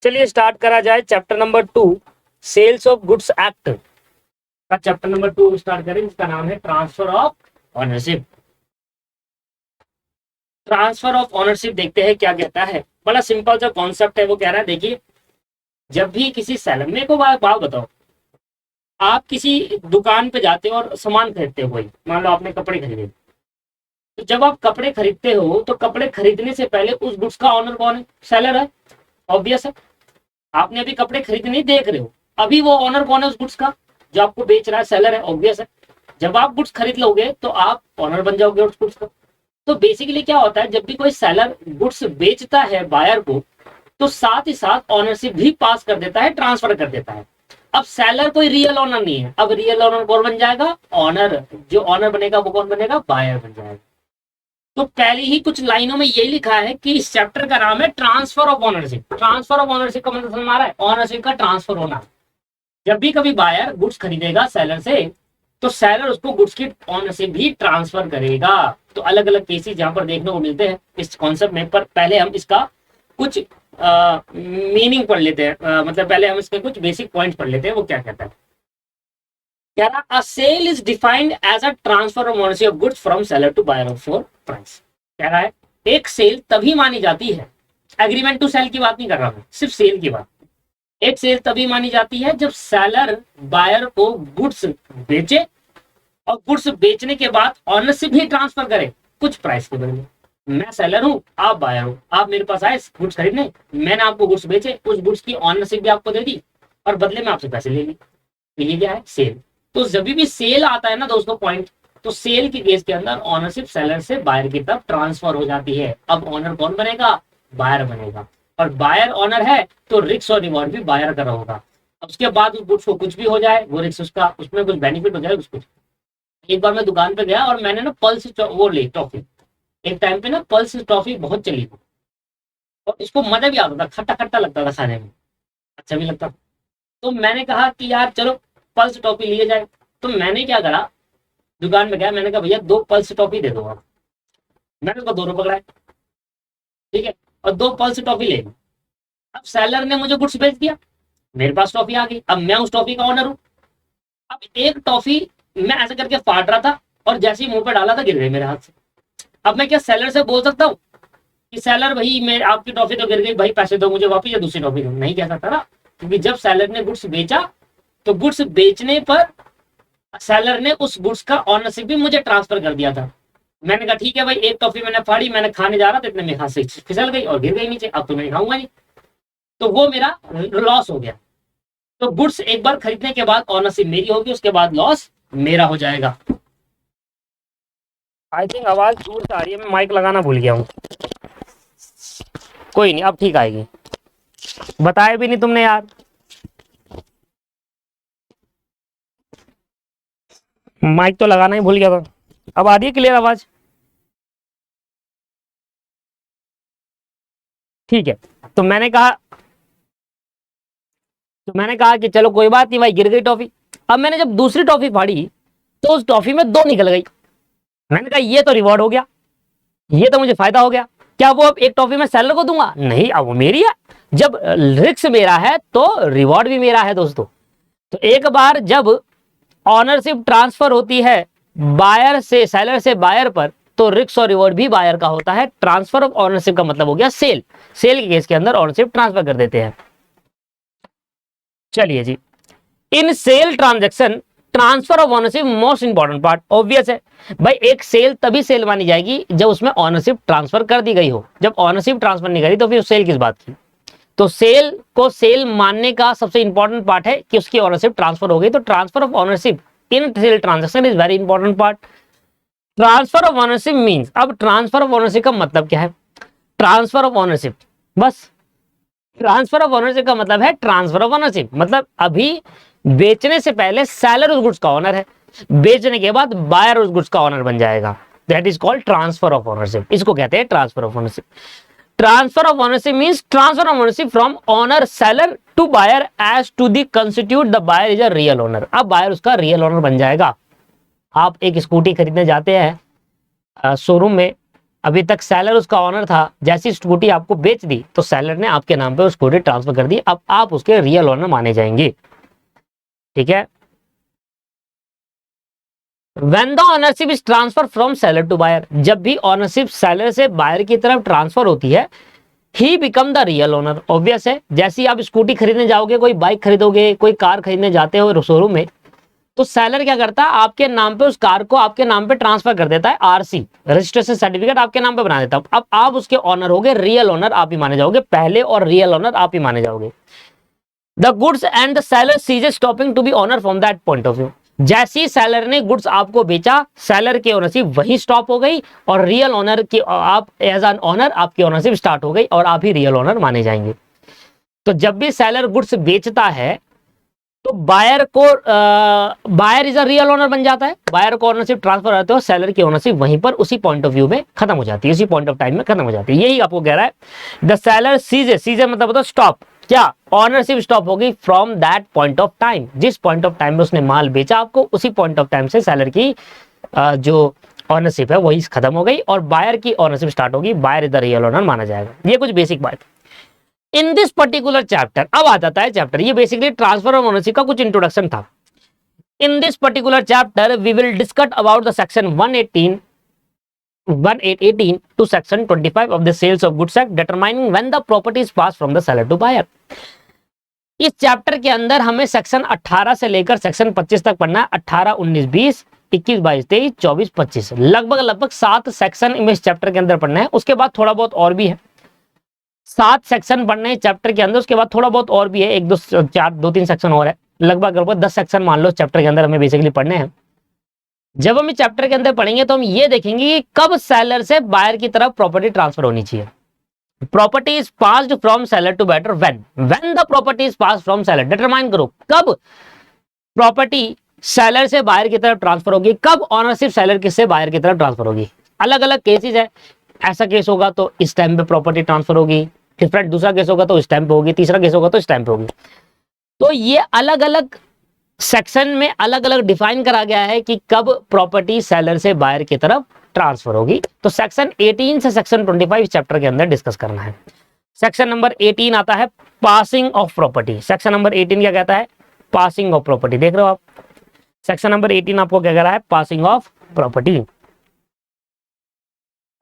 चलिए स्टार्ट करा जाए chapter number 2 sales of goods act का चैप्टर नंबर 2 स्टार्ट करें, जिसका नाम है transfer of ownership. Transfer of ownership देखते हैं क्या कहता है। बड़ा सिंपल सा कॉन्सेप्ट है। वो कह रहा है देखिए, जब भी किसी सेलर, मेरे को बात बताओ, आप किसी दुकान पे जाते हो और सामान खरीदते हो, कोई मान लो आपने कपड़े खरीदे, तो जब आप कपड़े खरीदते हो तो कपड़े खरीदने से पहले उस गुड्स का ऑनर कौन है? सेलर है, ऑब्वियस है। आपने अभी कपड़े खरीद नहीं देख रहे हो, अभी वो ऑनर कौन है उस गुड्स का? जो आपको बेच रहा है, सेलर है, ऑब्वियस है। जब आप गुड्स खरीद लोगे तो आप ऑनर बन जाओगे उस गुड्स का। तो बेसिकली क्या होता है, जब भी कोई सेलर गुड्स बेचता है बायर को, तो साथ ही साथ ऑनरशिप भी पास कर देता है, ट्रांसफर कर देता है। अब सेलर कोई रियल ऑनर नहीं है, अब रियल ऑनर कौन बन जाएगा? ऑनर। जो ऑनर बनेगा वो कौन बनेगा? बायर बन जाएगा। तो पहले ही कुछ लाइनों में यही लिखा है कि इस चैप्टर का नाम है transfer of ownership. Transfer of ownership का मतलब समझ आ रहा है? ऑनरशिप का ट्रांसफर होना। जब भी कभी बायर गुड्स खरीदेगा सेलर से, तो सेलर उसको गुड्स की ऑनरशिप भी ट्रांसफर करेगा। तो अलग अलग केसेस जहां पर देखने को मिलते हैं इस कॉन्सेप्ट में, पर पहले हम इसका कुछ मीनिंग पढ़ लेते हैं। मतलब पहले हम इसके कुछ बेसिक पॉइंट्स पढ़ लेते हैं। वो क्या कहता है? कह रहा a sale is defined as a transfer of ownership of goods from seller to buyer for price. कह रहा है एक सेल तभी मानी जाती है, एग्रीमेंट टू सेल की बात नहीं कर रहा हूं, सिर्फ सेल की बात। एक सेल तभी मानी जाती है जब सेलर बायर को गुड्स बेचे और गुड्स बेचने के बाद ऑनरशिप भी ट्रांसफर करे कुछ प्राइस के बदले। मैं सेलर हूं, आप बायर हो, आप मेरे पास आए गुड्स खरीदने, मैंने आपको गुड्स बेचे, उस गुड्स की ऑनरशिप भी आपको दे दी और बदले में आपसे पैसे ले ली। तो ये क्या है? सेल। तो जब भी सेल आता है ना दोस्तों पॉइंट, तो सेल के केस के अंदर ऑनरशिप सेलर से बायर की तरफ ट्रांसफर हो जाती है। अब ऑनर कौन बनेगा? बायर बनेगा। और बायर ऑनर है तो रिस्क और रिवॉर्ड भी बायर का होगा। अब उसके बाद उस गुड्स को कुछ भी हो जाए, वो रिस्क उसका, उसमें कुछ बेनिफिट हो जाए उसको। एक बार मैं दुकान पे गया और मैंने ना पल्स वो ली टॉफी। एक टाइम पे ना पल्स टॉफी बहुत चली थी और इसको मजा भी आता था, खट्टा खट्टा लगता था खाने में, अच्छा भी लगता था। तो मैंने कहा कि यार चलो पल्स टॉफी लिए जाए। तो मैंने क्या करा, दुकान में गया, मैंने कहा भैया 2 पल्स टॉफी दे दो आप। मैंने उसको 2 रुपए पकड़ाए, ठीक है, और 2 पल्स टॉफी ले ली। अब सेलर ने मुझे गुड्स बेच दिया, मेरे पास टॉफी आ गई, अब मैं उस टॉफी का ऑनर हूं। अब एक टॉफी मैं ऐसे करके फाड़ रहा था और जैसे ही मुंह पे डाला था गिर गई मेरे हाथ से। अब मैं क्या सेलर से बोल सकता हूँ कि सेलर भाई मैं आपकी टॉफी तो गिर गई, भाई पैसे दो मुझे वापिस या दूसरी टॉफी दो? नहीं कह सकता ना, क्योंकि जब सेलर ने गुड्स बेचा तो गुड्स बेचने पर सेलर ने उस गुड्स का ऑनरशिप भी मुझे ट्रांसफर कर दिया था। मैंने कहा ठीक है भाई, एक टॉफी मैंने फाड़ी, मैंने खाने जा रहा था, इतने मेरे हाथ से फिसल गई और गिर गई नीचे, अब तो मैं खाऊंगा नहीं, तो वो मेरा लॉस हो गया। तो गुड्स एक बार खरीदने के बाद ऑनरशिप मेरी होगी, उसके बाद लॉस मेरा हो जाएगा। आई थिंक आवाज दूर से आ रही है, मैं माइक लगाना भूल गया हूँ। कोई नहीं, अब ठीक आएगी। बताया भी नहीं तुमने यार, माइक तो लगाना ही भूल गया था। अब आ रही है क्लियर आवाज? ठीक है। तो मैंने कहा कि चलो कोई बात नहीं भाई, गिर गई टॉफी। अब मैंने जब दूसरी टॉफी फाड़ी तो उस टॉफी में 2 निकल गई। मैंने कहा ये तो रिवॉर्ड हो गया, ये तो मुझे फायदा हो गया। क्या वो अब एक टॉफी में सेलर को दूंगा? नहीं, अब वो मेरी है। जब रिस्क मेरा है तो रिवॉर्ड भी मेरा है दोस्तों। तो एक बार जब ऑनरशिप ट्रांसफर होती है बायर से, सेलर से बायर पर, तो रिस्क और रिवॉर्ड भी बायर का होता है। ट्रांसफर ऑफ ऑनरशिप का मतलब हो गया सेल। सेल के केस के अंदर ऑनरशिप ट्रांसफर कर देते हैं। चलिए जी, in sale transaction transfer of ownership most important part, obvious है भाई। एक सेल तभी सेल मानी जाएगी जब उसमें ऑनरशिप ट्रांसफर कर दी गई हो। जब ऑनरशिप ट्रांसफर नहीं करी तो फिर सेल किस बात की? तो सेल को सेल मानने का सबसे इंपॉर्टेंट पार्ट है कि उसकी ऑनरशिप ट्रांसफर हो गई। तो transfer of ownership in sale transaction is very important part. Transfer of ownership means, अब ट्रांसफर ऑफ ऑनरशिप का मतलब क्या है? ट्रांसफर ऑफ ऑनरशिप, बस ट्रांसफर ऑफ ओनरशिप का मतलब है ट्रांसफर ऑफ ओनरशिप। मतलब अभी बेचने से पहले सेलर उस गुड्स का ऑनर है, बेचने के बाद बायर उस गुड्स का ऑनर बन जाएगा। That is called transfer of ownership. इसको कहते हैं transfer of ownership. Transfer of ownership means transfer of ownership from owner seller to buyer as to the constitute the buyer is a real owner. अब buyer उसका real owner बन जाएगा। आप एक scooty खरीदने जाते हैं शोरूम में, अभी तक सेलर उसका ऑनर था, जैसी स्कूटी आपको बेच दी तो सेलर ने आपके नाम पे वो स्कूटी ट्रांसफर कर दी, अब आप उसके रियल ऑनर माने जाएंगे। ठीक है। When the ownership is transfer from seller to buyer, जब भी ऑनरशिप सेलर से बायर की तरफ ट्रांसफर होती है, he become the real owner. Obvious है, जैसे ही आप स्कूटी खरीदने जाओगे, कोई बाइक खरीदोगे, कोई कार खरीदने जाते हो शोरूम में, तो सेलर क्या करता है, आपके नाम पे उस कार को आपके नाम पे ट्रांसफर कर देता है, आरसी रजिस्ट्रेशन सर्टिफिकेट आपके नाम पे बना देता है। अब आप उसके ऑनर होगे, रियल ओनर आप ही माने जाओगे, पहले और रियल ओनर आप ही माने जाओगे। The goods and the seller ceases stopping to be owner from that point of view. जैसे ही सेलर ने गुड्स आपको बेचा, सेलर की ओनरशिप वही स्टॉप हो गई और रियल ओनर की आप एज एन ओनर आपकी ओनरशिप स्टार्ट हो गई और आप ही रियल ओनर माने जाएंगे। तो जब भी सेलर गुड्स बेचता है तो बायर को buyer is a real owner बन जाता है, बायर को ओनरशिप ट्रांसफर होते हो, सेलर की ओनरशिप वहीं पर उसी पॉइंट ऑफ व्यू में खत्म हो जाती है, उसी पॉइंट ऑफ टाइम में खत्म हो जाती है। यही आपको कह रहा है द सेलर सीजे मतलब होता है स्टॉप, क्या ऑनरशिप स्टॉप होगी from that point of time, जिस पॉइंट ऑफ टाइम में उसने माल बेचा आपको, उसी पॉइंट ऑफ टाइम से सेलर की जो ऑनरशिप है वही खत्म हो गई और बायर की ऑनरशिप स्टार्ट होगी, buyer is the real owner माना जाएगा। ये कुछ बेसिक बात। इन दिस पर्टिकुलर चैप्टर, अब आ जाता है चैप्टर, ये बेसिकली ट्रांसफर ऑफ ओनरशिप का कुछ इंट्रोडक्शन था। In this particular chapter we will discuss about the section 1818 to section 25 of the sales of goods act, determining when the property is passed from the seller to buyer। इस chapter के अंदर हमें section 18 से लेकर section 25 तक पढ़ना है। 18, 19, 20, 21, 22, 23, 24, 25, लगभग 7 सेक्शन इस चैप्टर के अंदर पढ़ना है। उसके बाद थोड़ा बहुत और भी है, 7 सेक्शन पढ़ने हैं चैप्टर के अंदर, उसके बाद थोड़ा बहुत और भी है, 1 2 4 2 3 सेक्शन और है, लगभग 10 सेक्शन मान लो चैप्टर के अंदर हमें बेसिकली पढ़ने हैं। जब हम इस चैप्टर के अंदर पढ़ेंगे तो हम ये देखेंगे कि कब सेलर से बायर की तरफ प्रॉपर्टी ट्रांसफर होनी चाहिए। Property is passed from seller to buyer, when the property is passed from seller, determine करो कब प्रॉपर्टी सेलर से बायर की तरफ ट्रांसफर होगी, कब ऑनरशिप सेलर के से बायर की तरफ ट्रांसफर होगी। अलग अलग केसेस है, ऐसा केस होगा तो इस टाइम पे प्रॉपर्टी ट्रांसफर होगी, डिफरेंट दूसरा केस होगा तो इस टाइम पे होगी, तीसरा केस होगा तो इस टाइम पे होगी। तो ये अलग अलग सेक्शन में अलग अलग डिफाइन करा गया है कि कब प्रॉपर्टी सेलर से बायर की तरफ ट्रांसफर होगी। तो सेक्शन 18 से सेक्शन 25 चैप्टर के अंदर डिस्कस करना है। सेक्शन नंबर 18 आता है passing of property. Section number 18 क्या कहता है, पासिंग ऑफ प्रॉपर्टी। देख रहे हो आप, सेक्शन नंबर 18 आपको क्या कह रहा है, पासिंग ऑफ प्रॉपर्टी।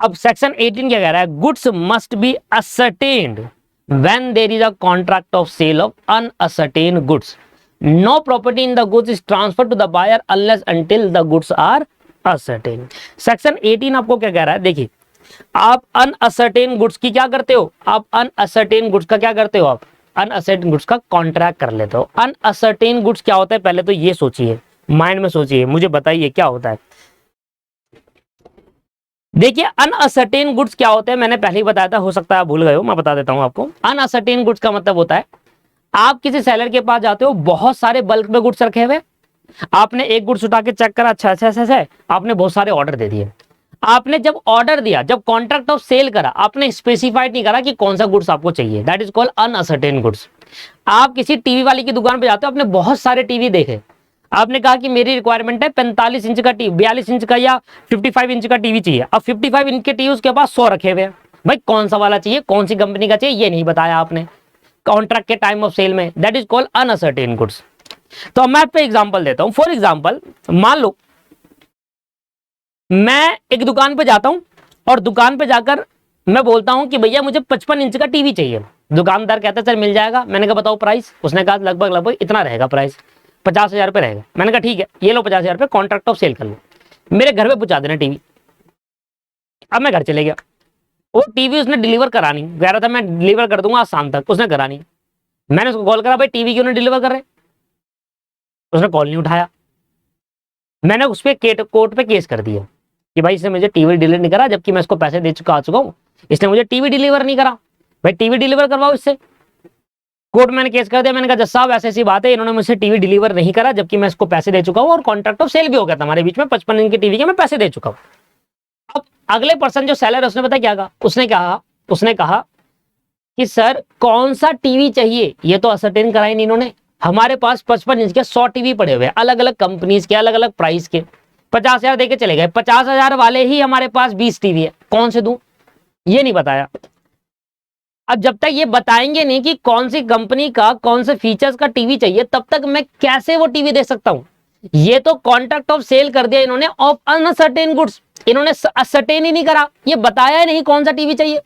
अब सेक्शन 18 क्या कह रहा है, goods must be ascertained when there is a contract of sale of unascertained goods, no property in the goods is transfer to the buyer unless until the goods are ascertain. Section 18 आपको क्या कह रहा है, देखिए आप uncertain goods की क्या करते हो, आप अनअसर्टेन गुड्स का क्या करते हो, आप अनअसर्टेन गुड्स का कॉन्ट्रैक्ट कर लेते हो। अनअसर्टेन गुड्स क्या होता है, पहले तो ये सोचिए, माइंड में सोचिए, मुझे बताइए क्या होता है। देखिए अनअसर्टेन गुड्स क्या होते हैं, मैंने पहले ही बताया था, हो सकता है आप भूल गए हो, मैं बता देता हूं आपको। अनअसर्टेन गुड्स का मतलब होता है आप किसी सेलर के पास जाते हो, बहुत सारे बल्क में गुड्स रखे हुए, आपने एक गुड्स उठा के चेक करा, अच्छा अच्छा, आपने बहुत सारे ऑर्डर दे दिए। आपने जब ऑर्डर दिया, जब कॉन्ट्रैक्ट ऑफ सेल करा, आपने स्पेसिफाइड नहीं करा कि कौन सा गुड्स आपको चाहिए, that is called uncertain goods. आप किसी टीवी वाले की दुकान पे जाते हो, आपने बहुत सारे टीवी देखे, आपने कहा कि मेरी रिक्वायरमेंट है 45 इंच का टीवी, 42 इंच का या 55 इंच का टीवी चाहिए। अब 55 इंच के टीवी उसके पास 100 रखे हुए हैं, भाई कौन सा वाला चाहिए, कौन सी कंपनी का चाहिए, ये नहीं बताया आपने कॉन्ट्रैक्ट के टाइम ऑफ सेल में, that is called uncertain goods. तो मैं पे एग्जांपल देता हूं, फॉर एग्जांपल मान लो मैं एक दुकान पे जाता हूं और दुकान पे जाकर मैं बोलता हूं कि भैया मुझे 55 इंच का टीवी चाहिए। दुकानदार कहता है सर मिल जाएगा। मैंने कहा बताओ प्राइस, उसने कहा लगभग इतना रहेगा प्राइस, 50,000 रुपये रहेगा। मैंने कहा ठीक है, ये लो 50,000 रुपये, कॉन्ट्रैक्ट ऑफ सेल कर लो, मेरे घर पे पहुंचा देना टीवी। अब मैं घर चले गया, वो टीवी उसने डिलीवर करा नहीं, कह रहा था मैं डिलीवर कर दूंगा आज शाम तक, उसने करा नहीं। मैंने उसको कॉल करा, भाई टीवी क्यों नहीं डिलीवर कर रहे, उसने कॉल नहीं उठाया। मैंने उस पर कोर्ट पे केस कर दिया कि भाई इसने मुझे टीवी डिलीवर नहीं करा, जबकि मैं इसको पैसे दे चुका हूं, इसने मुझे टीवी डिलीवर नहीं करा, भाई टीवी डिलीवर करवाओ इससे। कोर्ट मैंने केस कर दिया, मैंने कहा जज साहब ऐसी ऐसी बात है, इन्होंने मुझसे टीवी डिलीवर नहीं करा, जबकि मैं इसको पैसे दे चुका हूं और कॉन्ट्रैक्ट ऑफ सेल भी हो गया था हमारे बीच में, 55 इंच की टीवी के मैं पैसे दे चुका हूं। अब अगले पर्सन जो सेलर है उसने पता क्या कहा, उसने कहा कि सर कौन सा टीवी चाहिए, ये तो असर्टेन करा ही नहीं इन्होंने, हमारे पास 55 इंच के 100 टीवी पड़े हुए हैं, अलग अलग कंपनीज के, अलग अलग प्राइस के, 50,000 देके चले गए, 50,000 वाले ही हमारे पास 20 टीवी है, कौन से दूं, ये नहीं बताया। अब जब तक ये बताएंगे नहीं कि कौन सी कंपनी का कौन से फीचर्स का टीवी चाहिए, तब तक मैं कैसे वो टीवी दे सकता हूं। ये तो कॉन्ट्रैक्ट ऑफ सेल कर दिया इन्होंने ऑफ अनसर्टेन गुड्स, इन्होंने असर्टेन ही नहीं करा, ये बताया ही नहीं कौन सा टीवी चाहिए।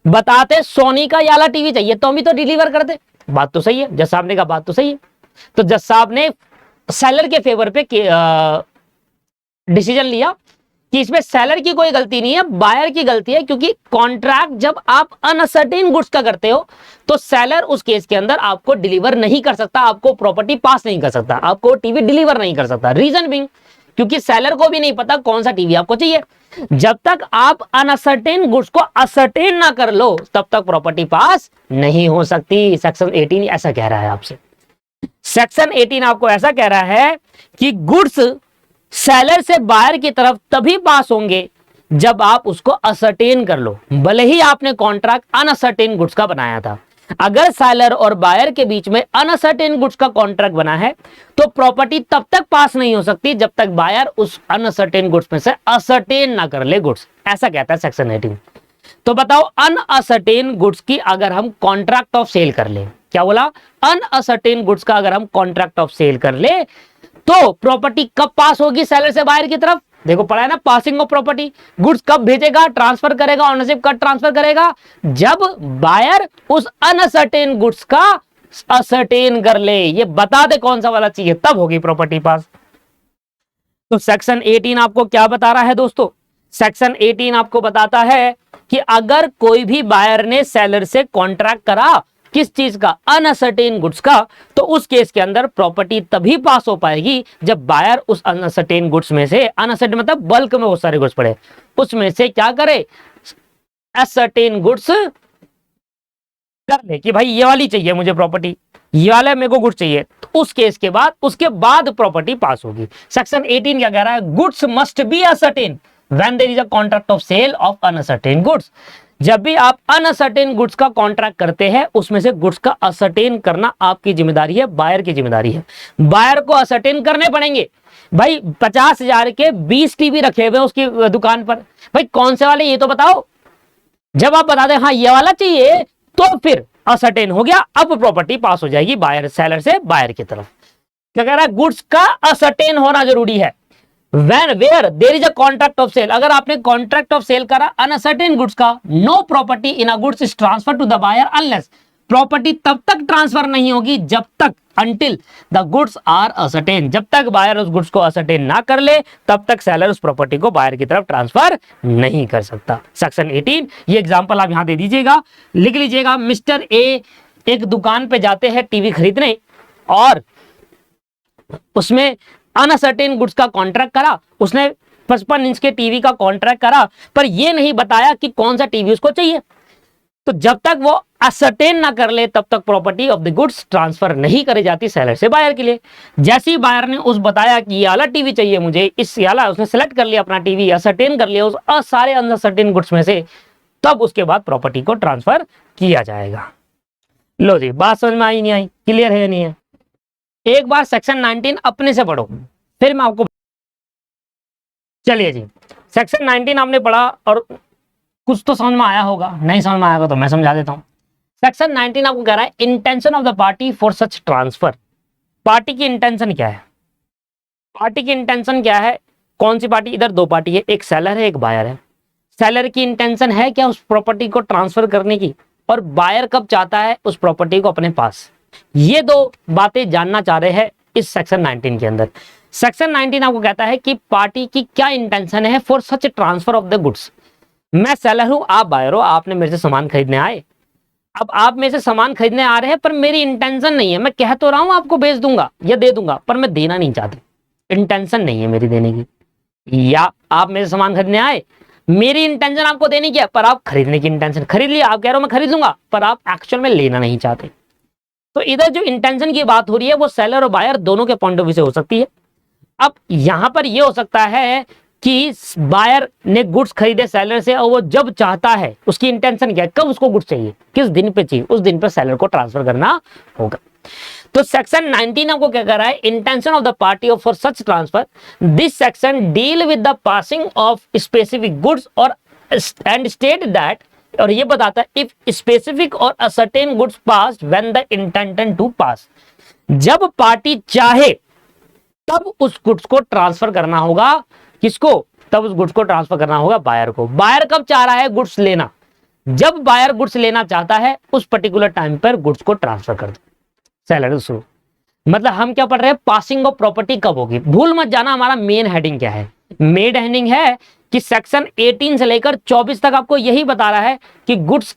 बताते सोनी का याला टीवी चाहिए तो हम भी तो डिलीवर करते। बात तो सही है, जज साहब ने कहा बात तो सही है। तो जज साहब ने सेलर के फेवर पे डिसीजन लिया कि इसमें सेलर की कोई गलती नहीं है, बायर की गलती है, क्योंकि कॉन्ट्रैक्ट जब आप अनसर्टेन गुड्स का करते हो तो सेलर उस केस के अंदर आपको डिलीवर नहीं कर सकता, आपको प्रॉपर्टी पास नहीं कर सकता, आपको टीवी डिलीवर नहीं कर सकता। रीजन बिंग, क्योंकि सेलर को भी नहीं पता कौन सा टीवी आपको चाहिए। जब तक आप अनसर्टेन गुड्स को असर्टेन ना कर लो तब तक प्रॉपर्टी पास नहीं हो सकती। सेक्शन 18 ऐसा कह रहा है आपसे। सेक्शन 18 आपको ऐसा कह रहा है कि गुड्स सेलर से बायर की तरफ तभी पास होंगे जब आप उसको असर्टेन कर लो, भले ही आपने कॉन्ट्रैक्ट अनसर्टेन गुड्स का बनाया था। अगर सेलर और बायर के बीच में अनसर्टेन गुड्स का कॉन्ट्रैक्ट बना है तो प्रॉपर्टी तब तक पास नहीं हो सकती जब तक बायर उस अनसर्टेन गुड्स में से असर्टेन ना कर ले गुड्स, ऐसा कहता है सेक्शन 18। तो बताओ अनअसर्टेन गुड्स की अगर हम कॉन्ट्रैक्ट ऑफ सेल कर ले, क्या बोला, अनअसर्टेन गुड्स का अगर हम कॉन्ट्रैक्ट ऑफ सेल कर ले तो प्रॉपर्टी कब पास होगी सेलर से बायर की तरफ। देखो पढ़ा है ना, पासिंग ऑफ प्रॉपर्टी, गुड्स कब भेजेगा, ट्रांसफर करेगा, ओनरशिप कब ट्रांसफर करेगा, जब बायर उस अनसर्टेन गुड्स का असर्टेन कर ले। ये बता दे कौन सा वाला चाहिए, तब होगी प्रॉपर्टी पास। तो सेक्शन 18 आपको क्या बता रहा है दोस्तों, सेक्शन 18 आपको बताता है कि अगर कोई भी बायर ने सेलर से कॉन्ट्रैक्ट करा किस चीज का, अनसर्टेन गुड्स का, तो उस केस के अंदर प्रॉपर्टी तभी पास हो पाएगी जब बायर उस अनसर्टेन गुड्स में से, अनसर्टेन मतलब बल्क में बहुत सारे गुड्स पड़े, उसमें से क्या करे, असर्टेन गुड्स कर ले कि भाई ये वाली चाहिए मुझे प्रॉपर्टी, ये वाला मेरे को गुड्स चाहिए, तो उस केस के बाद उसके बाद प्रॉपर्टी पास होगी। सेक्शन 18 क्या कह रहा है, goods must be ascertain when there is a contract of sale of uncertain goods. जब भी आप अनसर्टेन गुड्स का कॉन्ट्रैक्ट करते हैं उसमें से गुड्स का असर्टेन करना आपकी जिम्मेदारी है, बायर की जिम्मेदारी है। बायर को असर्टेन करने पड़ेंगे। भाई 50,000 के 20 टीवी रखे हुए उसकी दुकान पर, भाई कौन से वाले ये तो बताओ। जब आप बता दें हाँ ये वाला चाहिए तो फिर असर्टेन हो गया, अब प्रॉपर्टी पास हो जाएगी बायर, सेलर से बायर की तरफ। क्या कह रहा है, गुड्स का असर्टेन होना जरूरी है। When where there is a contract of sale, अगर आपने कॉन्ट्रैक्ट ऑफ सेल करा अनसर्टेन गुड्स का, no property in a goods is transfer to the buyer unless, property तब तक ट्रांसफर नहीं होगी जब तक, until the goods are ascertain, जब तक बायर उस गुड्स को असर्टेन ना कर ले तब तक सेलर उस प्रॉपर्टी को बायर की तरफ ट्रांसफर नहीं कर सकता। सेक्शन 18 ये एग्जांपल आप यहां दे दीजिएगा, लिख लीजिएगा। मिस्टर ए एक दुकान पे जाते हैं टीवी खरीदने और उसमें अनसर्टेन गुड्स का कॉन्ट्रैक्ट करा, उसने 55 इंच के टीवी का कॉन्ट्रैक्ट करा पर यह नहीं बताया कि कौन सा टीवी उसको चाहिए। तो जब तक वो असर्टेन ना कर ले तब तक property of the goods transfer नहीं करी जाती सेलर से बायर के लिए। जैसे ही बायर ने उस बताया कि ये वाला टीवी चाहिए मुझे, इस वाला, उसने सेलेक्ट कर लिया अपना टीवी, असर्टेन कर लिया उस सारे अनसर्टेन गुड्स में से, तब उसके बाद प्रॉपर्टी को ट्रांसफर किया जाएगा। लो जी, बात समझ में आई नहीं आई, क्लियर है नहीं है? एक बार सेक्शन 19 अपने से पढ़ो फिर मैं आपको, चलिए जी सेक्शन 19 आपने पढ़ा और कुछ तो समझ में आया होगा, नहीं समझ में आएगा तो मैं समझा देता हूं। सेक्शन 19 आपको कह रहा है intention of the party for such transfer. Party की इंटेंशन क्या है, पार्टी की इंटेंशन क्या है, कौन सी पार्टी, इधर दो पार्टी है, एक सेलर है एक बायर है। सेलर की इंटेंशन है क्या उस प्रॉपर्टी को ट्रांसफर करने की, और बायर कब चाहता है उस प्रॉपर्टी को अपने पास। ये दो बातें जानना चाह रहे हैं इस सेक्शन 19 के अंदर। सेक्शन 19 आपको कहता है कि पार्टी की क्या इंटेंशन है for such transfer of the goods. मैं सेलर हूं, आप बायर हो, आपने मेरे से सामान खरीदने आए, अब आप मेरे से सामान खरीदने आ रहे हैं पर मेरी इंटेंशन नहीं है, मैं कह तो रहा हूं आपको बेच दूंगा या दे दूंगा पर मैं देना नहीं चाहती, इंटेंशन नहीं है मेरी देने की। या आप मेरे से सामान खरीदने आए, मेरी इंटेंशन आपको देने की है पर आप खरीदने की इंटेंशन, खरीद लिया, आप कह रहे हो मैं खरीद लूंगा पर आप एक्चुअल में लेना नहीं चाहते। तो इधर जो इंटेंशन की बात हो रही है वो सेलर और बायर दोनों के पॉइंट ऑफ व्यू से हो सकती है। अब यहां पर ये हो सकता है कि बायर ने गुड्स खरीदे सेलर से और वो जब चाहता है, उसकी इंटेंशन क्या है, कब उसको गुड्स चाहिए, किस दिन पे चाहिए, उस दिन पे सेलर को ट्रांसफर करना होगा। तो सेक्शन 19 आपको क्या कर रहा है, intention of the party of for such transfer. This section deal with the passing of specific goods और एंड स्टेट दैट, और ये बताता है इफ स्पेसिफिक और ascertain goods pass when the intention to pass, जब पार्टी चाहे तब उस गुड्स को ट्रांसफर करना होगा, किसको, तब उस गुड्स को ट्रांसफर करना होगा बायर को। बायर कब चाह रहा है गुड्स लेना, जब बायर गुड्स लेना चाहता है उस पर्टिकुलर टाइम पर गुड्स को ट्रांसफर कर दो। सेलर शुरू, मतलब हम क्या पढ़ रहे हैं, पासिंग ऑफ प्रॉपर्टी कब होगी। भूल मत जाना हमारा मेन हेडिंग क्या है, मेन हेडिंग है कि सेक्शन 18 से लेकर 24 तक आपको यही बता रहा है कि गुड्स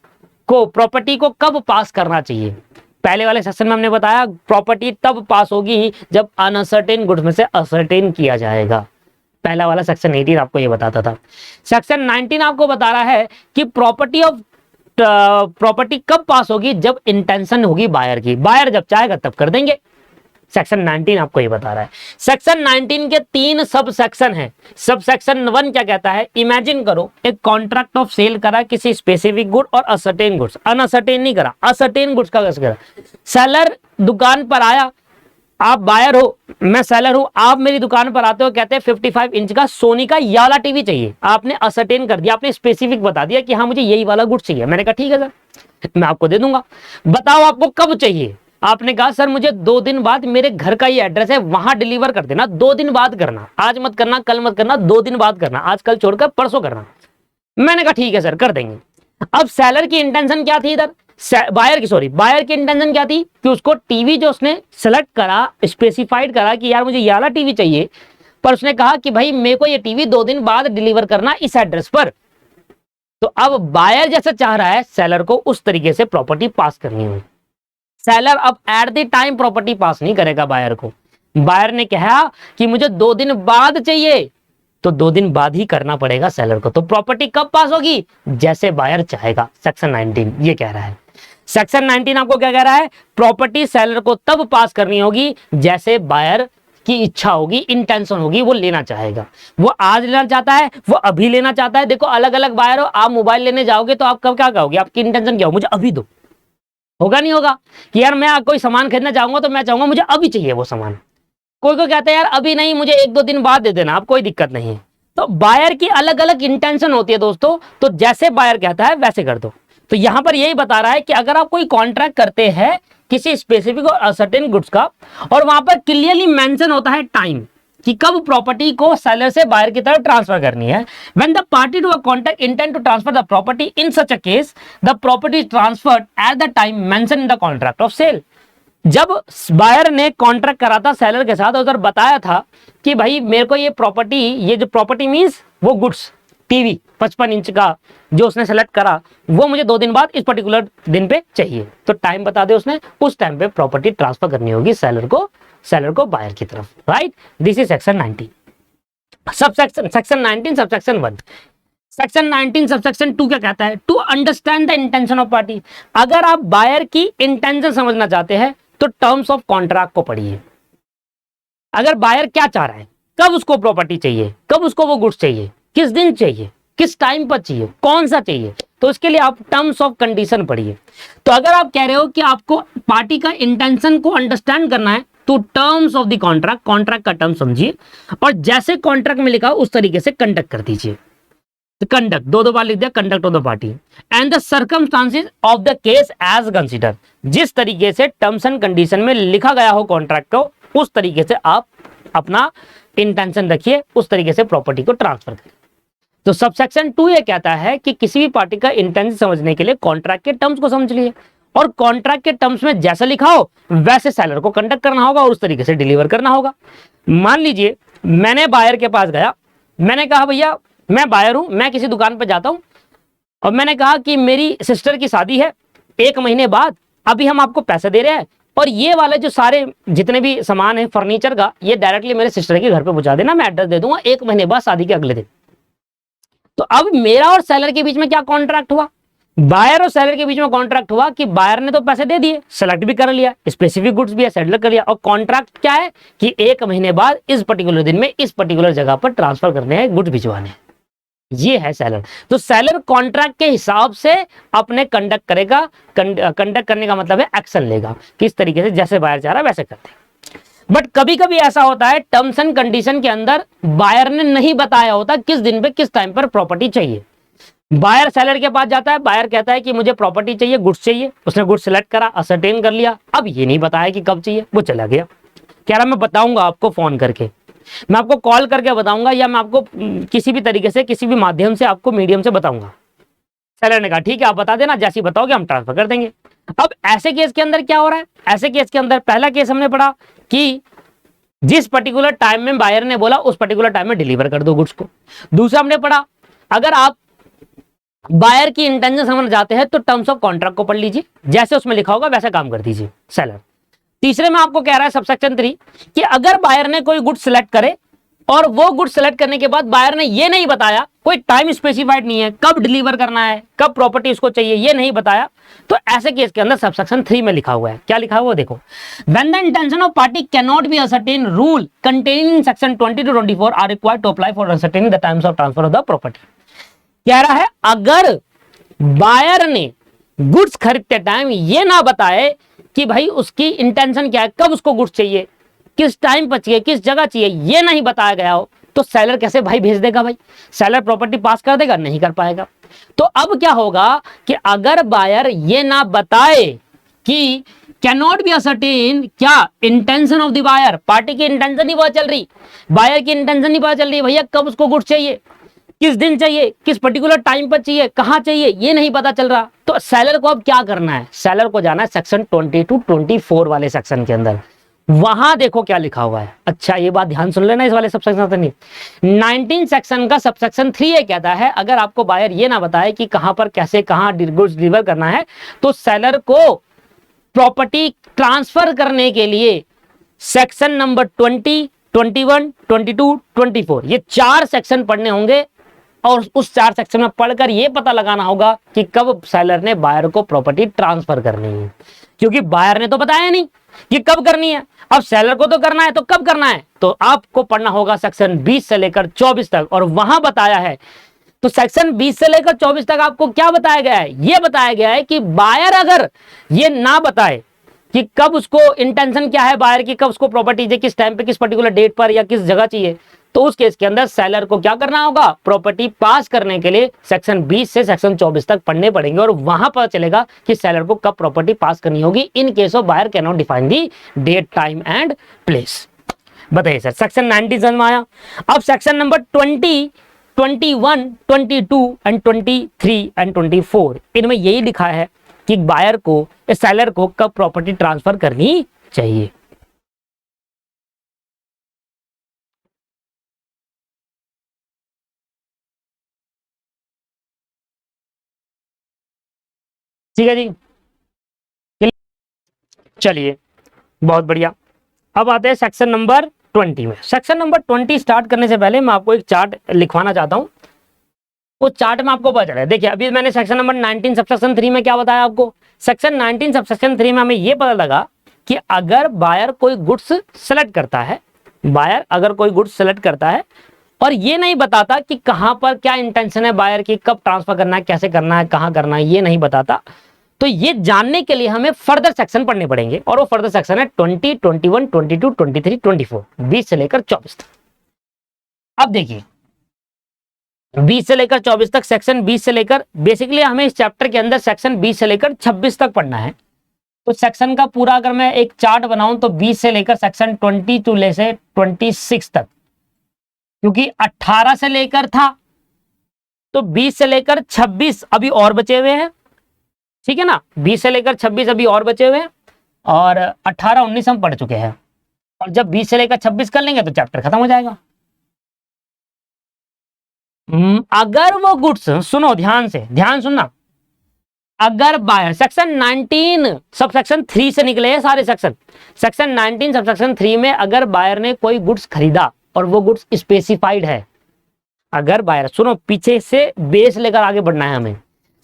को, प्रॉपर्टी को कब पास करना चाहिए। पहले वाले सेक्शन में हमने बताया प्रॉपर्टी तब पास होगी जब अनअसर्टेन गुड्स में से असर्टेन किया जाएगा। पहला वाला सेक्शन 18 आपको ये बताता था। सेक्शन 19 आपको बता रहा है कि प्रॉपर्टी कब पास होगी, जब इंटेंशन होगी बायर की, बायर जब चाहेगा तब कर देंगे। सेक्शन 19 आपको ये बता रहा है। सेक्शन 19 के 3 सब सेक्शन है। सब सेक्शन 1 क्या कहता है, इमेजिन करो एक कॉन्ट्रैक्ट ऑफ सेल करा किसी स्पेसिफिक गुड और असर्टेन गुड्स, अनअसर्टेन नहीं करा, असर्टेन गुड्स का कैसे करा। सेलर दुकान पर आया, आप बायर हो, मैं सेलर हूं, आप मेरी दुकान पर आते हो, कहते हैं 55 इंच का सोनी का ये वाला टीवी चाहिए। आपने असर्टेन कर दिया, आपने स्पेसिफिक बता दिया कि हाँ मुझे यही वाला गुड्स चाहिए। मैंने कहा ठीक है सर मैं आपको दे दूंगा, बताओ आपको कब चाहिए। आपने कहा सर मुझे 2 दिन बाद, मेरे घर का ये एड्रेस है वहां डिलीवर कर देना, 2 दिन बाद करना, आज मत करना, कल मत करना, 2 दिन बाद करना, आज कल छोड़कर परसों करना। मैंने कहा ठीक है सर कर देंगे। अब सेलर की इंटेंशन क्या थी इधर, बायर की इंटेंशन क्या थी कि उसको टीवी जो उसने सेलेक्ट करा, स्पेसिफाइड करा कि यार मुझे ये वाला टीवी चाहिए, पर उसने कहा कि भाई मेरे को ये टीवी 2 दिन बाद डिलीवर करना इस एड्रेस पर। तो अब बायर जैसा चाह रहा है सेलर को उस तरीके से प्रॉपर्टी पास करनी है। सेलर अब एट द टाइम प्रॉपर्टी पास नहीं करेगा बायर को। बायर ने कहा कि मुझे 2 दिन बाद चाहिए, तो 2 दिन बाद ही करना पड़ेगा सेलर को। तो प्रॉपर्टी कब पास होगी, जैसे बायर चाहेगा। सेक्शन 19 ये कह रहा है। सेक्शन 19 आपको क्या कह रहा है, प्रॉपर्टी सेलर को तब पास करनी होगी जैसे बायर की इच्छा होगी, इंटेंशन होगी, वो लेना चाहेगा। वो आज लेना चाहता है, वो अभी लेना चाहता है। देखो अलग अलग बायर हो, आप मोबाइल लेने जाओगे तो आप कब क्या कहोगे, आपकी इंटेंशन क्या हो, मुझे अभी दो, होगा नहीं होगा कि यार मैं कोई सामान खरीदना चाहूंगा तो मैं चाहूंगा मुझे अभी चाहिए वो सामान। कोई को कहता है यार अभी नहीं, मुझे 1-2 दिन बाद दे देना, आप कोई दिक्कत नहीं है। तो बायर की अलग अलग इंटेंशन होती है दोस्तों, तो जैसे बायर कहता है वैसे कर दो। तो यहां पर यही बता रहा है कि अगर आप कोई कॉन्ट्रैक्ट करते हैं किसी स्पेसिफिक और असर्टेन गुड्स का, और वहां पर क्लियरली मेंशन होता है टाइम कि कब प्रॉपर्टी को सेलर से बायर की तरफ ट्रांसफर करनी है। When the party to a contract intend to transfer the property in such a case, the property is transferred at the time mention in the contract of sale. जब buyer ने contract करा था seller के साथ, उधर बताया था कि भाई मेरे को ये प्रॉपर्टी, ये जो प्रॉपर्टी मींस वो गुड्स, टीवी 55 इंच का जो उसने सेलेक्ट करा, वो मुझे 2 दिन बाद इस पर्टिकुलर दिन पे चाहिए। तो टाइम बता दे उसने, उस टाइम पे प्रॉपर्टी ट्रांसफर करनी होगी सेलर को बायर की तरफ। Right, this is section 19। Section 19 subsection 1। Section 19 subsection 2 क्या कहता है, to understand the intention of party. अगर आप बायर की इंटेंशन समझना चाहते हैं तो टर्म्स ऑफ कॉन्ट्रैक्ट को पढ़िए। अगर बायर क्या चाह रहा है, कब उसको प्रॉपर्टी चाहिए, कब उसको वो गुड्स चाहिए, किस दिन चाहिए, किस टाइम पर चाहिए, कौन सा चाहिए, तो इसके लिए आप टर्म्स ऑफ कंडीशन पढ़िए। तो अगर आप कह रहे हो कि आपको पार्टी का इंटेंशन को अंडरस्टैंड करना है तो टर्म्स ऑफ द कॉन्ट्रैक्ट का टर्म समझिए, और जैसे कॉन्ट्रैक्ट में लिखा उस तरीके से कंडक्ट कर दीजिए। कंडक्ट 2 बार लिख दिया, conduct of the party and the circumstances of the case as consider. जिस तरीके से टर्म्स एंड कंडीशन में लिखा गया हो कॉन्ट्रैक्ट को, उस तरीके से आप अपना इंटेंशन रखिए, उस तरीके से प्रॉपर्टी को ट्रांसफर करिए। तो सबसेक्शन 2 ये कहता है कि किसी भी पार्टी का इंटेंशन समझने के लिए कॉन्ट्रैक्ट के टर्म्स को समझ लिए, और कॉन्ट्रैक्ट के टर्म्स में जैसा लिखा हो वैसे सेलर को कंडक्ट करना होगा और उस तरीके से डिलीवर करना होगा। मान लीजिए मैंने बायर के पास गया, मैंने कहा भैया मैं बायर हूं, मैं किसी दुकान पर जाता हूं और मैंने कहा कि मेरी सिस्टर की शादी है 1 महीने बाद, अभी हम आपको पैसे दे रहे हैं और ये वाले जो सारे जितने भी सामान है फर्नीचर का, ये डायरेक्टली मेरे सिस्टर के घर पे पहुंचा देना, मैं एड्रेस दे दूंगा 1 महीने बाद शादी के अगले दिन। तो अब मेरा और सेलर के बीच में क्या कॉन्ट्रैक्ट हुआ, बायर और सेलर के बीच में कॉन्ट्रैक्ट हुआ कि बायर ने तो पैसे दे दिए, सेलेक्ट भी कर लिया, स्पेसिफिक गुड्स भी है, सेटल कर लिया, और कॉन्ट्रैक्ट क्या है कि 1 महीने बाद इस पर्टिकुलर दिन में इस पर्टिकुलर जगह पर ट्रांसफर करने हैं, गुड्स भिजवाने हैं। ये है सेलर। तो सेलर कॉन्ट्रैक्ट के हिसाब से अपने कंडक्ट करेगा। कंडक्ट करने का मतलब है एक्शन लेगा, किस तरीके से जैसे बायर चाह रहा है वैसे करते हैं। बट कभी कभी ऐसा होता है टर्म्स एंड कंडीशन के अंदर बायर ने नहीं बताया होता किस दिन पे किस टाइम पर प्रॉपर्टी चाहिए। बायर सेलर के पास जाता है, बायर कहता है कि मुझे प्रॉपर्टी चाहिए, गुड्स चाहिए, उसने गुड्स सेलेक्ट करा, असरटेन कर लिया, अब ये नहीं बताया कि कब चाहिए, वो चला गया, कह रहा मैं बताऊंगा आपको फोन करके, मैं आपको कॉल करके बताऊंगा, या मैं आपको किसी भी तरीके से, किसी भी माध्यम से, आपको मीडियम से बताऊंगा। सेलर ने कहा ठीक है आप बता देना, जैसे ही बताओगे हम ट्रांसफर कर देंगे। अब ऐसे केस के अंदर क्या हो रहा है, ऐसे केस के अंदर पहला केस हमने पढ़ा कि जिस पर्टिकुलर टाइम में बायर ने बोला उस पर्टिकुलर टाइम में डिलीवर कर दो गुड्स को। दूसरा हमने पढ़ा अगर आप बायर की इंटेंशन समझ जाते हैं तो टर्म्स ऑफ कॉन्ट्रैक्ट को पढ़ लीजिए, जैसे उसमें लिखा होगा वैसा काम कर दीजिए सेलर। तीसरे में आपको कह रहा है सबसेक्शन 3 कि अगर बायर ने कोई गुड सिलेक्ट करे और वो गुड सेलेक्ट करने के बाद बायर ने ये नहीं बताया, कोई टाइम स्पेसिफाइड नहीं है कब डिलीवर करना है, कब प्रॉपर्टी उसको चाहिए, ये नहीं बताया, तो ऐसे केस के अंदर सबसेक्शन 3 में लिखा हुआ है, क्या लिखा हुआ है देखो, when the intention of party can not be ascertain, rule containing in section 20 to 24 are required to apply for ascertaining the times of transfer of the property. कह रहा है अगर बायर ने गुड्स खरीदते टाइम ये ना बताए कि भाई उसकी इंटेंशन क्या है, कब उसको गुड्स चाहिए, किस टाइम पर चाहिए, किस जगह चाहिए, ये नहीं बताया गया हो, तो सेलर कैसे भाई भेज देगा, भाई सेलर प्रॉपर्टी पास कर देगा, नहीं कर पाएगा। तो अब क्या होगा कि अगर बायर ये ना बताए कि कैन नॉट बी असर्टेन, क्या intention of the buyer, party की इंटेंशन नहीं पता चल रही, बायर की इंटेंशन नहीं पता चल रही, भैया कब उसको गुड्स चाहिए, किस दिन चाहिए, किस पर्टिकुलर टाइम पर चाहिए, कहां चाहिए, ये नहीं पता चल रहा, तो सेलर को अब क्या करना है, सेलर को जाना है सेक्शन 20 to 24 वाले सेक्शन के अंदर, वहां देखो क्या लिखा हुआ है। अच्छा ये बात ध्यान सुन लेना, इस वाले सबसेक्शन से नहीं, 19 सेक्शन का सबसेक्शन 3 ये कहता है अगर आपको बायर ये ना बताए कि कहां पर कैसे कहां गुड्स डिलीवर करना है, तो सेलर को प्रॉपर्टी ट्रांसफर करने के लिए सेक्शन नंबर 20, 21, 22, 24 ये 4 सेक्शन पढ़ने होंगे, और उस 4 सेक्शन में पढ़कर यह पता लगाना होगा कि कब सेलर ने बायर को प्रॉपर्टी ट्रांसफर करनी है, क्योंकि बायर ने तो बताया नहीं कि कब करनी है, अब सेलर को तो करना है, तो कब करना है, तो आपको पढ़ना होगा सेक्शन 20 से लेकर 24 तक, और वहां बताया है, तो सेक्शन 20 से लेकर 24 तक आपको क्या बताया गया है, यह बताया गया है कि बायर अगर ये ना बताए कि कब उसको इंटेंशन क्या है बायर की, कब उसको प्रॉपर्टी चाहिए, किस टाइम पे, किस पर्टिकुलर डेट पर या किस जगह चाहिए, तो उस केस के अंदर सेलर को क्या करना होगा, प्रॉपर्टी पास करने के लिए सेक्शन 20 से सेक्शन 24 तक पढ़ने पड़ेंगे, और वहां पता चलेगा कि सेलर को कब प्रॉपर्टी पास करनी होगी in case of buyer can not define the date, time and place. बताइए सर, सेक्शन 19 समझ में आया। अब सेक्शन नंबर 20, 21, 22 एंड 23 एंड 24 इनमें यही लिखा है कि बायर को, सेलर को कब प्रॉपर्टी ट्रांसफर करनी चाहिए। ठीक है जी, चलिए बहुत बढ़िया। अब आते हैं सेक्शन नंबर 20 में। सेक्शन नंबर 20 स्टार्ट करने से पहले मैं आपको एक चार्ट लिखवाना चाहता हूं, वो चार्ट में आपको पता चले। देखिए अभी मैंने सेक्शन नंबर 19 सबसेक्शन 3 में क्या बताया आपको, सेक्शन 19 सबसेक्शन 3 में हमें ये पता लगा कि अगर बायर कोई गुड्स सेलेक्ट करता है, बायर अगर कोई गुड्स सेलेक्ट करता है और ये नहीं बताता कि कहां पर क्या इंटेंशन है बायर की, कब ट्रांसफर करना है, कैसे करना है, कहां करना है, ये नहीं बताता, तो ये जानने के लिए हमें फर्दर सेक्शन पढ़ने पड़ेंगे, और वो फर्दर सेक्शन है 20, 21, 22, 23, 24, 20 से लेकर 24 तक। अब देखिए 20 से लेकर 24 तक, सेक्शन 20 से लेकर, बेसिकली हमें इस चैप्टर के अंदर सेक्शन 20 से लेकर 26 तक पढ़ना है। तो सेक्शन का पूरा अगर मैं एक चार्ट बनाऊं तो 20 से लेकर सेक्शन 20 टू ले से 26 तक, क्योंकि 18 से लेकर था तो 20 से लेकर 26 अभी और बचे हुए हैं, ठीक है ना, 20 से लेकर 26 अभी और बचे हुए हैं, और 18, 19 हम पढ़ चुके हैं, और जब 20 से लेकर 26 कर लेंगे तो चैप्टर खत्म हो जाएगा। अगर वो गुड्स, सुनो ध्यान से, ध्यान सुनना, अगर बायर, सेक्शन 19 सबसेक्शन 3 से निकले हैं सारे सेक्शन, सेक्शन 19 सबसेक्शन 3 में अगर बायर ने कोई गुड्स खरीदा और वो गुड्स स्पेसिफाइड है, अगर बायर, सुनो पीछे से बेस लेकर आगे बढ़ना है हमें,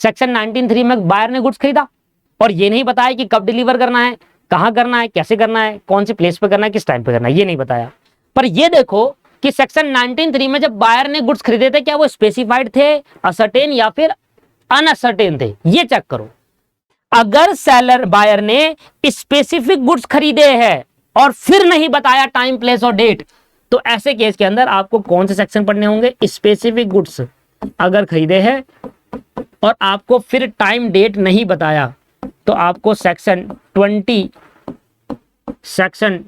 सेक्शन 19(3) में बायर ने गुड्स खरीदा और ये नहीं बताया कि कब डिलीवर करना है, कहां करना है, कैसे करना है, कौन से प्लेस पे करना है, किस टाइम पे करना है, ये नहीं बताया। पर ये देखो कि सेक्शन 19(3) में जब बायर ने गुड्स खरीदे थे क्या वो स्पेसिफाइड थे, असर्टेन या फिर अनअसर्टेन थे, ये चेक करो। अगर सेलर, बायर ने स्पेसिफिक गुड्स खरीदे हैं और फिर नहीं बताया टाइम, प्लेस और डेट, तो ऐसे केस के अंदर आपको कौन से सेक्शन पढ़ने होंगे, स्पेसिफिक गुड्स अगर खरीदे हैं और आपको फिर टाइम डेट नहीं बताया तो आपको सेक्शन 20, सेक्शन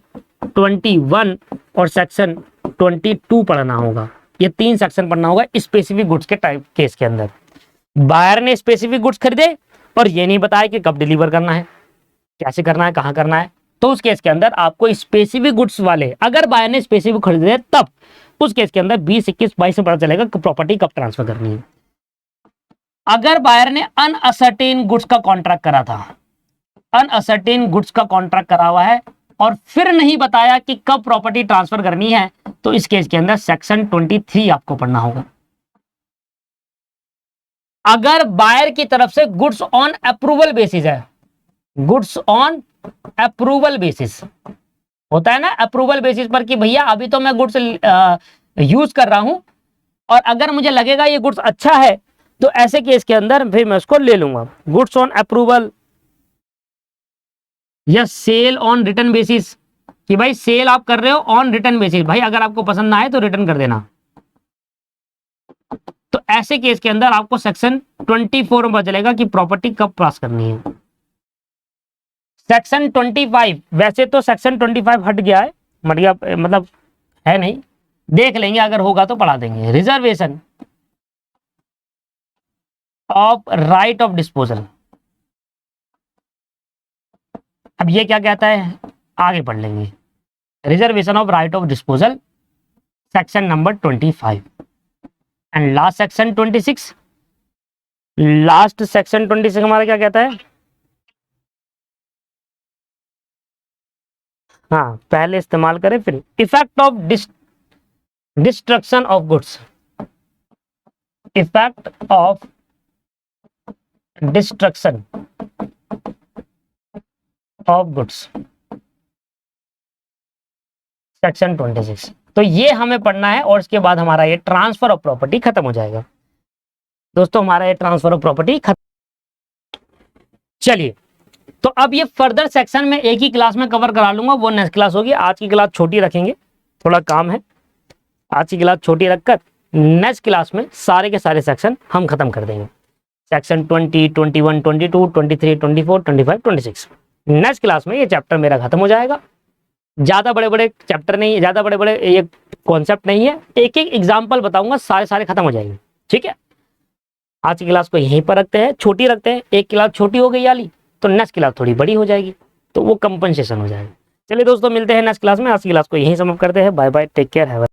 21 और सेक्शन 22 पढ़ना होगा। ये 3 सेक्शन पढ़ना होगा स्पेसिफिक गुड्स के टाइप केस के अंदर। बायर ने स्पेसिफिक गुड्स खरीदे और ये नहीं बताया कि कब डिलीवर करना है, कैसे करना है, कहाँ करना है, तो उस केस के अंदर आपको स्पेसिफिक गुड्स वाले, अगर बायर ने स्पेसिफिक खरीदे तब उस केस के अंदर 20, 21, 22 में पता चलेगा कि प्रॉपर्टी कब ट्रांसफर करनी है। अगर बायर ने अनअसर्टेन गुड्स का कॉन्ट्रैक्ट करा था, अनअसर्टेन गुड्स का कॉन्ट्रैक्ट करा हुआ है और फिर नहीं बताया कि कब प्रॉपर्टी ट्रांसफर करनी है, तो इस केस के अंदर सेक्शन 23 आपको पढ़ना होगा। अगर बायर की तरफ से गुड्स ऑन अप्रूवल बेसिस है, गुड्स ऑन अप्रूवल बेसिस होता है ना, अप्रूवल बेसिस पर कि भैया अभी तो मैं गुड्स यूज कर रहा हूं और अगर मुझे लगेगा ये गुड्स अच्छा है तो ऐसे केस के अंदर फिर मैं उसको ले लूंगा। गुड्स ऑन अप्रूवल या सेल ऑन रिटर्न बेसिस, कि भाई सेल आप कर रहे हो ऑन रिटर्न बेसिस, भाई अगर आपको पसंद ना आए तो रिटर्न कर देना। तो ऐसे केस के अंदर आपको सेक्शन 24 में पता चलेगा कि प्रॉपर्टी कब पास करनी है। सेक्शन 25, वैसे तो सेक्शन 25 हट गया है, मतलब है नहीं, देख लेंगे अगर होगा तो पढ़ा देंगे। Reservation of right of disposal, अब ये क्या कहता है आगे पढ़ लेंगे। Reservation of right of disposal section number 25 and last section 26। Last section 26 हमारा क्या कहता है, हाँ पहले इस्तेमाल करें फिर। Effect of destruction of goods, effect of destruction of goods section 26। तो ये हमें पढ़ना है और इसके बाद हमारा ये ट्रांसफर ऑफ प्रॉपर्टी खत्म हो जाएगा। दोस्तों हमारा ये ट्रांसफर ऑफ प्रॉपर्टी खत्म। चलिए तो अब ये फर्दर सेक्शन में एक ही क्लास में कवर करा लूंगा, वो नेक्स्ट क्लास होगी। आज की क्लास छोटी रखेंगे, थोड़ा काम है, आज की क्लास छोटी रखकर नेक्स्ट क्लास में सारे के सारे सेक्शन हम खत्म कर देंगे। सेक्शन 20, 21, 22, 23, 24, 25, 26 नेक्स्ट क्लास में ये चैप्टर मेरा खत्म हो जाएगा। ज्यादा बड़े बड़े चैप्टर नहीं है, ज्यादा बड़े बड़े ये कॉन्सेप्ट नहीं है, एक एक एग्जाम्पल बताऊंगा, सारे खत्म हो जाएंगे। ठीक है, आज की क्लास को यहीं पर रखते हैं, छोटी रखते हैं। एक क्लास छोटी हो गई वाली तो नेक्स्ट क्लास थोड़ी बड़ी हो जाएगी, तो वो कंपनसेशन हो जाएगा। चलिए दोस्तों मिलते हैं नेक्स्ट क्लास में। आज की क्लास को यहीं समाप्त करते हैं। Bye bye, take care, have